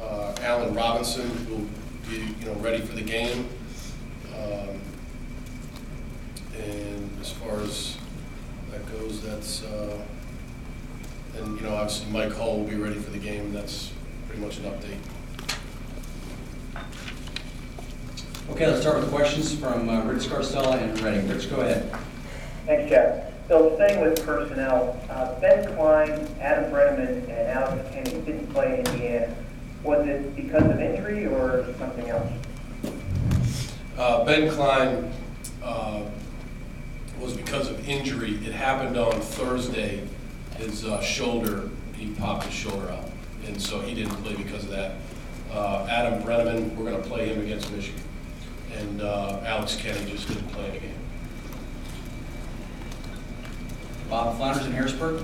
Allen Robinson will be ready for the game. And as far as that goes, that's and obviously Mike Hull will be ready for the game. That's pretty much an update. Okay, let's start with questions from Rich Scarcella and Reading. Rich, go ahead. Thanks, Jeff. So staying with personnel, Ben Klein, Adam Brenneman, and Alex Kenny didn't play in Indiana. Was it because of injury or something else? Ben Klein was because of injury. It happened on Thursday. His shoulder, he popped his shoulder out, and so he didn't play because of that. Adam Brenneman, we're going to play him against Michigan. And Alex Kenny just didn't play the game. Bob Flanders in Harrisburg.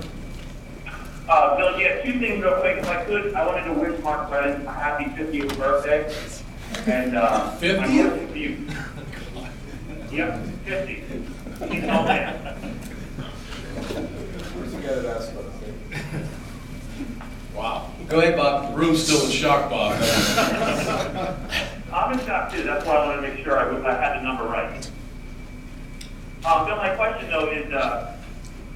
Bill, yeah, two things real quick. If I could, I wanted to wish Mark Brennan a happy 50th birthday. And 50th? I'm really confused. Yep, 50. He's an old man. Where's the guy that asked about the Wow. Go ahead, Bob. The room's still in shock, Bob. I'm in shock too. That's why I wanted to make sure I had the number right. Bill, my question though is,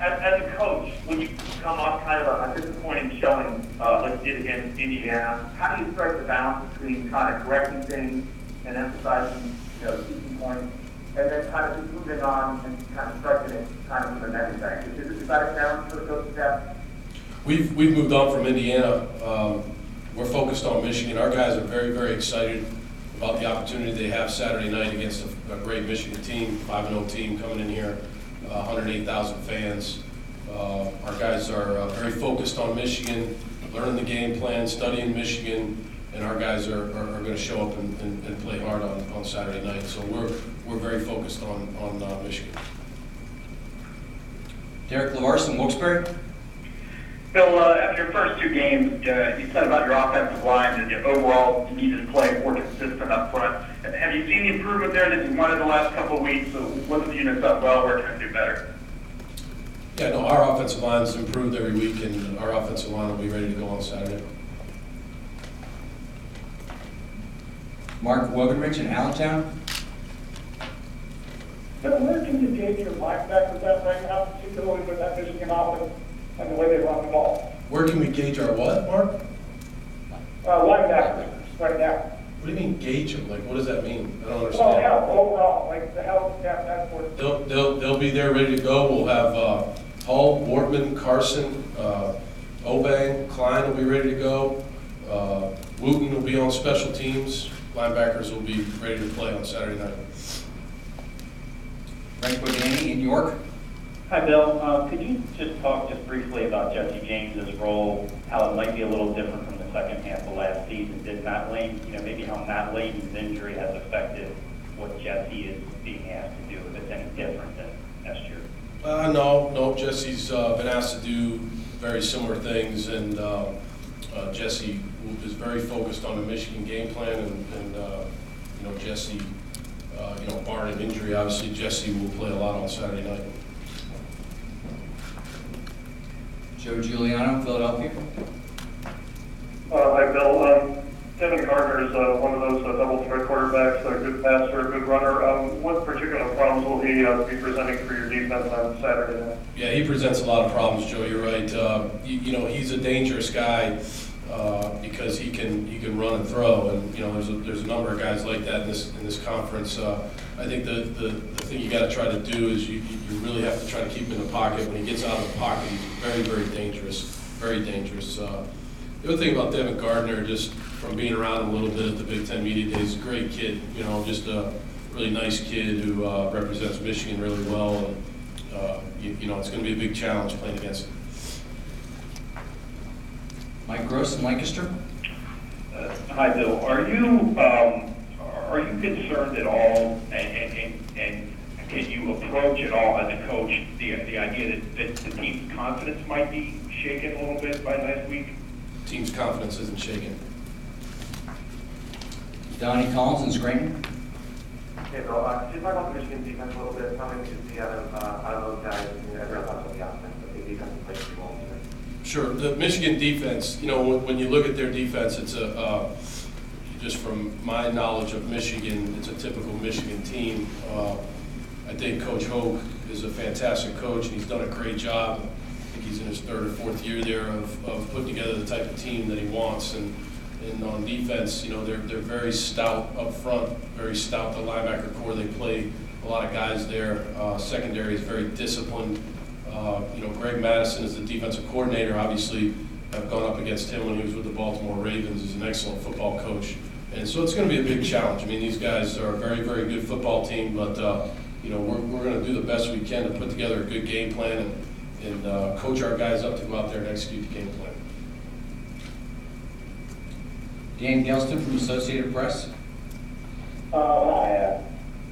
as a coach, when you come off kind of a disappointing showing, like you did against Indiana, how do you strike the balance between kind of correcting things and emphasizing, teaching points, and then kind of just moving on and kind of striking it kind of with the next thing? Is that a challenge for the coaching staff? We've moved on from Indiana. We're focused on Michigan. Our guys are very, very excited about the opportunity they have Saturday night against a great Michigan team, 5-0 team coming in here, 108,000 fans. Our guys are very focused on Michigan, learning the game plan, studying Michigan, and our guys are going to show up and play hard on Saturday night. So we're very focused on Michigan. Derek Lavarson, Wilkes-Barre. Bill, after your first two games, you said about your offensive line that overall you needed to play more consistent up front. Have you seen the improvement there that you wanted the last couple of weeks? So what have the units done well? Where can they do better? Yeah, no, our offensive line's improved every week, and our offensive line will be ready to go on Saturday. Mark Wogenrich in Allentown. So where can you gauge your linebackers at right now, particularly with that Michigan offense and the way they run the ball? Where can we gauge our what, Mark? Linebackers right now. What do you mean gauge them? Like, what does that mean? I don't Well, understand. health overall, like the health, that's what. They'll be there ready to go. We'll have Hull, Wortman, Carson, Obang, Klein will be ready to go. Wooten will be on special teams. Linebackers will be ready to play on Saturday night. Frank Bognani in York. Hi, Bill. Could you just talk just briefly about Jesse James's role, how it might be a little different from the second half of last season? Did Matt Lane, maybe how Matt Lane's injury has affected what Jesse is being asked to do, if it's any different than last year? No. Jesse's been asked to do very similar things, and Jesse is very focused on the Michigan game plan, and Jesse, barring injury, obviously Jesse will play a lot on Saturday night. Joe Giuliano, Philadelphia. Hi, Bill. Devin Gardner is one of those double threat quarterbacks, a good passer, a good runner. What particular problems will he be presenting for your defense on Saturday night? Yeah, he presents a lot of problems, Joe. You're right. He's a dangerous guy because he can run and throw, and there's a number of guys like that in this conference. I think the thing you got to try to do is you really have to try to keep him in the pocket. When he gets out of the pocket, he's very, very dangerous. Very dangerous. The other thing about Devin Gardner, just from being around him a little bit at the Big Ten Media Days, a great kid. Just a really nice kid who represents Michigan really well, and it's going to be a big challenge playing against him. Mike Gross in Lancaster. Hi, Bill. Are you concerned at all, and can you approach at all as a coach the idea that the team's confidence might be shaken a little bit by next week? Team's confidence isn't shaken. Donnie Collins in Scranton. Hey, Bill, could you talk about the Michigan defense a little bit? How many did you see out of those guys? Everyone thoughts on the offense, but the defense plays pretty well today. Sure. The Michigan defense, you know, when you look at their defense, it's just from my knowledge of Michigan, it's a typical Michigan team. I think Coach Hoke is a fantastic coach, and he's done a great job. I think he's in his 3rd or 4th year there of putting together the type of team that he wants. And on defense, you know, they're very stout up front, very stout, the linebacker core. They play a lot of guys there. Secondary is very disciplined. You know, Greg Madison is the defensive coordinator. Obviously, I've gone up against him when he was with the Baltimore Ravens. He's an excellent football coach. And so it's going to be a big challenge. I mean, these guys are a very, very good football team, but, you know, we're going to do the best we can to put together a good game plan and coach our guys up to go out there and execute the game plan. Dan Gelston from Associated Press. Hi.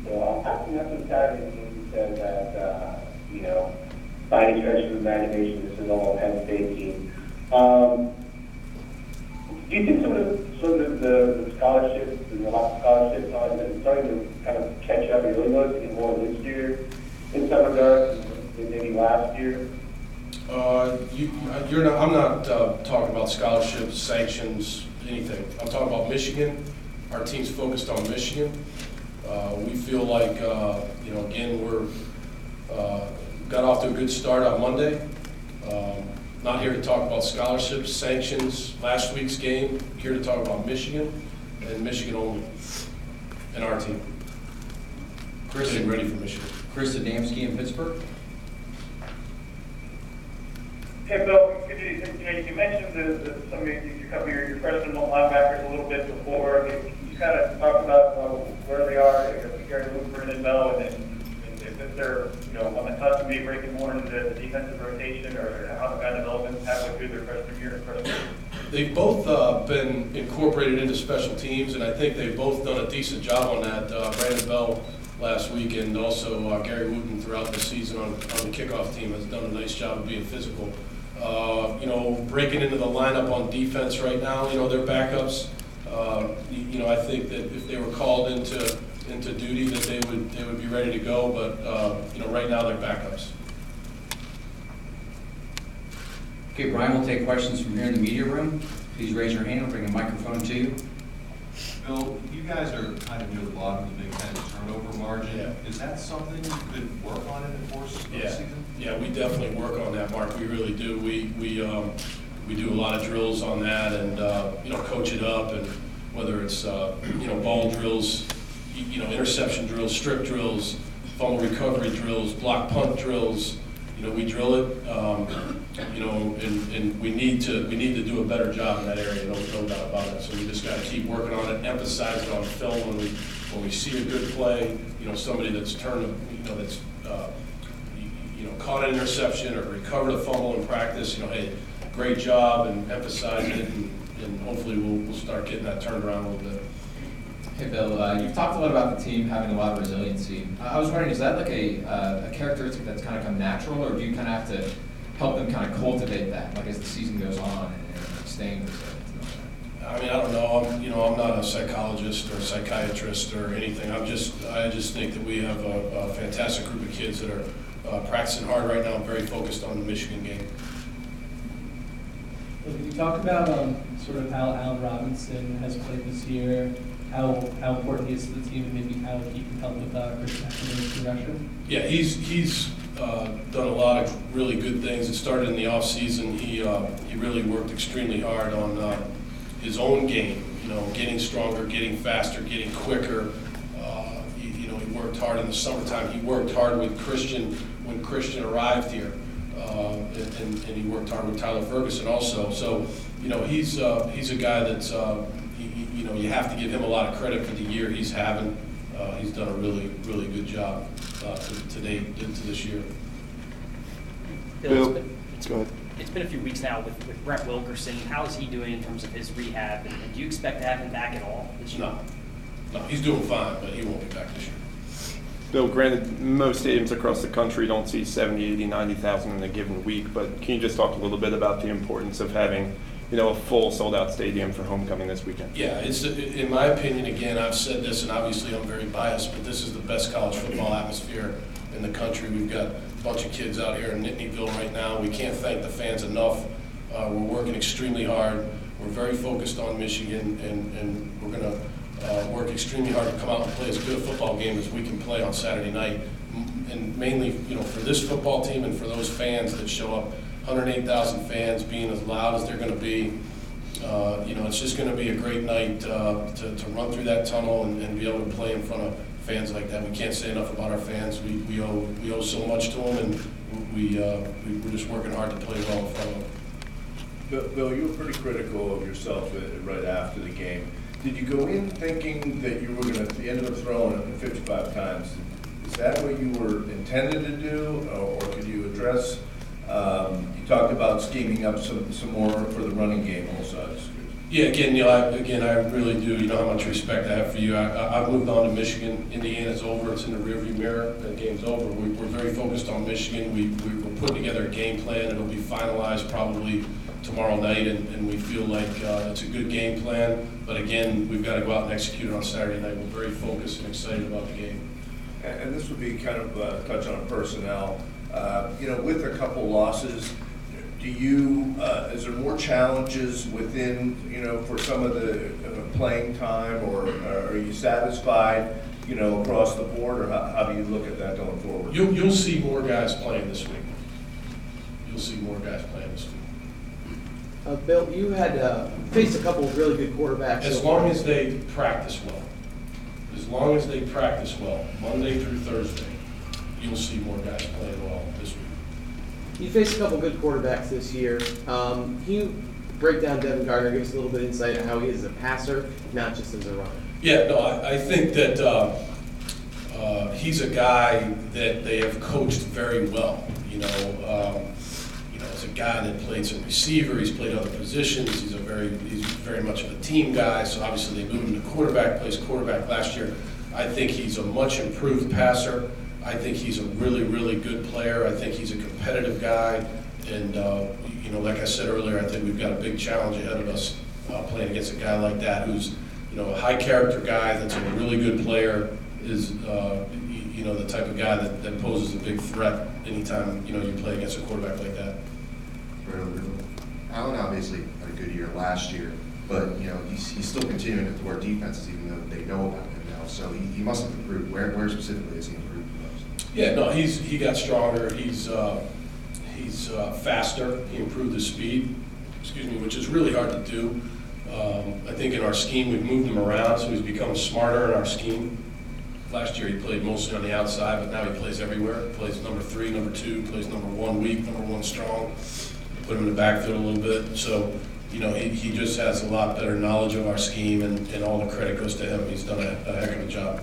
So I'm asking up some time and you said that, you know, by any stretch of imagination, this is all a Penn State team. Do you think some of the scholarships, there's a lot of scholarships on and starting to kind of catch up? You're really noticing more this year in some regards than maybe last year? I'm not talking about scholarships, sanctions, anything. I'm talking about Michigan. Our team's focused on Michigan. We feel like, you know, again, we're got off to a good start on Monday. Not here to talk about scholarships, sanctions, last week's game. Here to talk about Michigan and Michigan only, and our team. Getting ready for Michigan. Chris Adamski in Pittsburgh. Hey, Bill, you mentioned some of your freshman linebackers a little bit before. You kind of talked about where they are, Gary Woodford and Bell, and if they're, you know, on the cusp of maybe breaking more into the defensive rotation, or how the guy development halfway through their freshman year and freshman. They've both been incorporated into special teams, and I think they've both done a decent job on that. Brandon Bell last week, and also Gary Wooten throughout the season on the kickoff team has done a nice job of being physical. You know, breaking into the lineup on defense right now, you know, they're backups. You know, I think that if they were called into duty, that they would be ready to go. But you know, right now they're backups. Okay, Brian, we'll take questions from here in the media room. Please raise your hand. I'll bring a microphone to you. Bill, you guys are kind of near the bottom of the Big Ten turnover margin. Yeah. Is that something you could work on in the course of the season? Yeah, we definitely work on that, Mark. We really do. We do a lot of drills on that, and you know, coach it up. And whether it's you know, ball drills, you know, interception drills, strip drills, fumble recovery drills, block punt drills. You know, we drill it. You know, and we need to do a better job in that area. No doubt about it. So we just got to keep working on it, emphasize it on film when we see a good play. You know, somebody that's turned, you know, that's you know, caught an interception or recovered a fumble in practice. You know, hey, great job, and emphasize it, and hopefully we'll start getting that turned around a little bit. Hey Bill, you've talked a lot about the team having a lot of resiliency. I was wondering, is that like a characteristic that's kind of come natural, or do you kind of have to help them kind of cultivate that, like as the season goes on and staying resilient? I mean, I don't know. I'm not a psychologist or a psychiatrist or anything. I just think that we have a fantastic group of kids that are practicing hard right now and very focused on the Michigan game. Well, can you talk about sort of how Allen Robinson has played this year, how important he is to the team, and maybe how he can help with Christian Ackerman's progression? Yeah, he's done a lot of really good things. It started in the off season. He really worked extremely hard on his own game. You know, getting stronger, getting faster, getting quicker. You know, he worked hard in the summertime. He worked hard with Christian when Christian arrived here, and he worked hard with Tyler Ferguson also. So, you know, he's a guy that's you know, you have to give him a lot of credit for the year he's having. He's done a really good job to date into this year. Bill, it's been a few weeks now with Brett Wilkerson. How is he doing in terms of his rehab, and do you expect to have him back at all this year? No, he's doing fine, but he won't be back this year. Bill, granted, most stadiums across the country don't see 70, 80, 90,000 in a given week, but can you just talk a little bit about the importance of having, you know, a full sold-out stadium for homecoming this weekend? Yeah, it's, in my opinion, again, I've said this, and obviously I'm very biased, but this is the best college football atmosphere in the country. We've got a bunch of kids out here in Nittanyville right now. We can't thank the fans enough We're working extremely hard. We're very focused on Michigan, and we're going to work extremely hard to come out and play as good a football game as we can play on Saturday night. And mainly, for this football team and for those fans that show up, 108,000 fans being as loud as they're going to be, it's just going to be a great night to run through that tunnel and be able to play in front of fans like that. We can't say enough about our fans. We owe so much to them, and we're just working hard to play well in front of them. Bill, you were pretty critical of yourself right after the game. Did you go in thinking that you were going to end up throwing it 55 times? Is that what you were intended to do, or could you address? You talked about scheming up some more for the running game also. Yeah, again, I really do. You know how much respect I have for you. I've moved on to Michigan. Indiana's over. It's in the rearview mirror. That game's over. We're very focused on Michigan. We're putting together a game plan. It'll be finalized probably tomorrow night, and we feel like it's a good game plan. But again, we've got to go out and execute it on Saturday night. We're very focused and excited about the game. And this would be kind of a touch on personnel. With a couple losses, do you, is there more challenges within, for some of the playing time, or are you satisfied, across the board, or how do you look at that going forward? You'll see more guys playing this week. You'll see more guys playing this week. Bill, you had faced a couple of really good quarterbacks. As long as they practice well. As long as they practice well, Monday through Thursday, you'll see more guys playing well this week. You faced a couple good quarterbacks this year. Can you break down Devin Gardner, give us a little bit of insight on how he is as a passer, not just as a runner? Yeah, no, I think that he's a guy that they have coached very well. As a guy that played some receiver, he's played other positions. He's very much of a team guy. So obviously they moved him to quarterback. Plays quarterback last year. I think he's a much improved passer. I think he's a really, really good player. I think he's a competitive guy. And, like I said earlier, I think we've got a big challenge ahead of us playing against a guy like that who's, a high character guy that's a really good player, is, the type of guy that poses a big threat anytime, you play against a quarterback like that. Allen obviously had a good year last year, but, he's still continuing to thwart defenses even though they know about him now. So he must have improved. Where specifically has he improved the most? Yeah, no, he got stronger. He's faster. He improved his speed, which is really hard to do. I think in our scheme we've moved him around, so he's become smarter in our scheme. Last year he played mostly on the outside, but now he plays everywhere. He plays number 3, number 2, plays number 1 weak, number 1 strong. Put him in the backfield a little bit. So, he just has a lot better knowledge of our scheme, and all the credit goes to him. He's done a heck of a job.